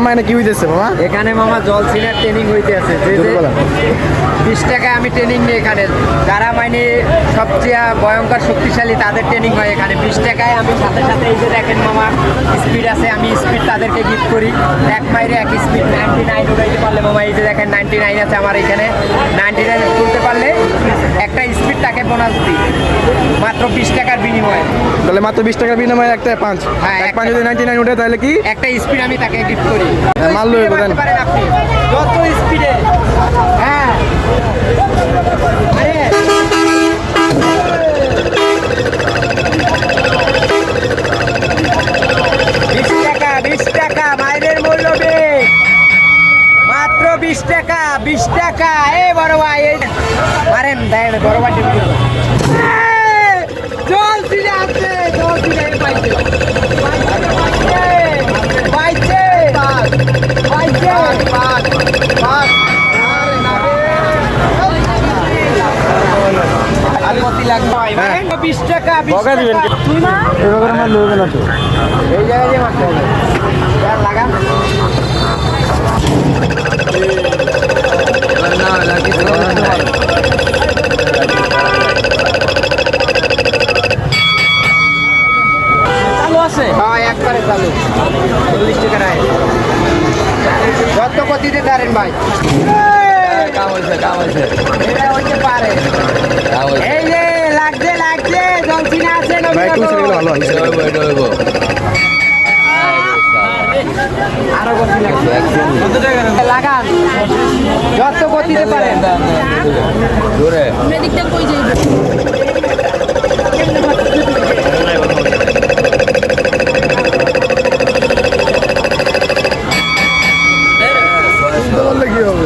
মানে কি হইতেছে মামা? এখানে মামা জল সিনার ট্রেনিং হইতে আছে, যে 20 টাকায় আমি ট্রেনিং নিই এখানে। যারা মানে সবচেয়ে ভয়ঙ্কর শক্তিশালী তাদের ট্রেনিং হয় এখানে 20 টাকায়। আমি সাথে সাথে এই যে দেখেন মামা স্পিড আছে, আমি স্পিড তাদেরকে গিফট করি। এক মাইরে এক স্পিড 99 উঠাইতে পারলে মামা, এই যে দেখেন 99 আছে আমার এখানে। 99 তুলতে পারলে একটা স্পিড তাকে বোনাস দিই মাত্র 20 টাকার বিনিময়ে। তাহলে মাত্র 20 টাকার বিনিময়ে একটা পাঁচ। হ্যাঁ, এক পাঁচ যদি 99 উঠে তাহলে কি একটা স্পিড আমি তাকে গিফট করি। মারলো দেন আপনি যত স্পিডে। হ্যাঁ আরে 20 টাকা মাইনের মূল্য মাত্র 20 টাকা। 20 টাকা এ বড় ভাই মারেন দেন বড় ভাই। জল সিনে আছে, জল সিনে পাইছে পাইছে পাইছে আলমতি লাগবে ভাই। 20 টাকা 20 টাকা এবার আমার লইবে না তো। এই জায়গায় যে মারতে হবে লাগান না লাগি চালু আছে। হ্যাঁ একবারে চালু 40 টাকা রায় যত গতিতে ধরেন ভাই। কাম হয়েছে এটা হইতে পারে। এই যে লাগছে লাগছে জলসিনা আছে ভাই তুই ছেড়ে গেলে ভালো হইছে। আরো গতি লাগবে। কত টাকা লাগান যত গতিতে পারেন। দূরে মেদিকটা কই যাইবে? কি হবে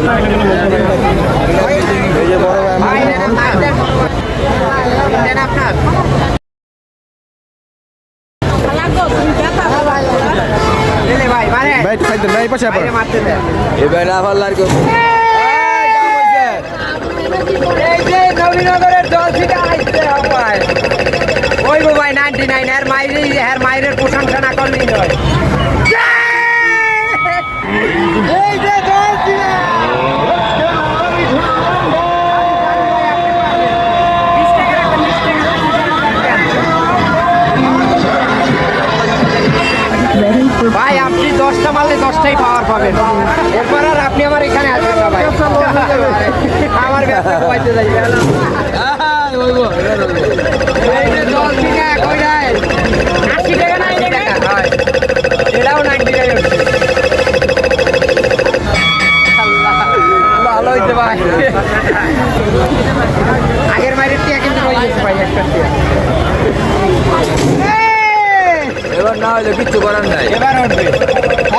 এই যে বড় ভাই আপনার ভাই খাইতে ভাই পাশে আপা এবার আবার লার্গো এই যে নবীনগরের জল থেকে আইছে ভাই। ওই ভাই 99 এর মাইরের প্রশংসা না করলেই নয়। এই যে জল থেকে ভাই আপনি 10টা মারলে 10টাই পাওয়ার পাবেন। এরপর আর আপনি আমার এখানে আসবেন না ভাই, আমার ব্যবসা কমাইতে যাইবে। এটাও 99 হচ্ছে। ভালো হইতে ভাই। আগের মাইরের টিয়া কিন্তু হয়ে গেছে ভাই একটা টিয়া। এবার না হলে কিচ্ছু করার নাই, এবার উঠবে।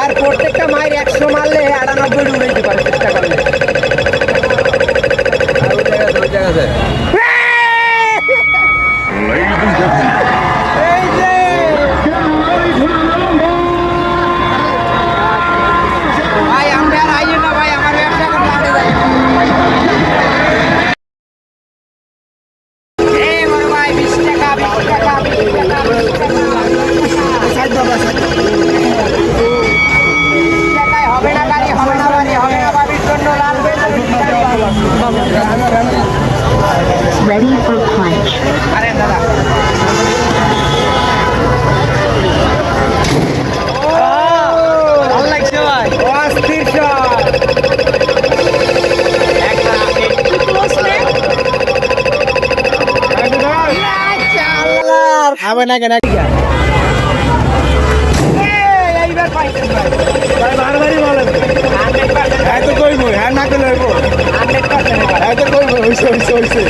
আর প্রত্যেকটা মায়ের 100 মারলে 98 উড়াইতে পারে চেষ্টা করলে। এই যে ভাই আমরা আর আইয়ে না ভাই, আমার ব্যবসা করতে আড়ে যাই। এই বড় ভাই 20 টাকা 20 টাকা 20 টাকা 20 টাকায় হবে না গাড়ি, হবে না বাড়ি, হবে না বাড়ির জন্য লাগবে Ready for plunge. আরে দাদা ভালো লাগছে ভাই, অস্থির শট। হবে না কেন এইবার পাইছেন ভাই, বারবারই বলেন 100% এত কইবো হ্যাঁ না করলে হইব 100% এত কইবো হইছে হইছে হইছে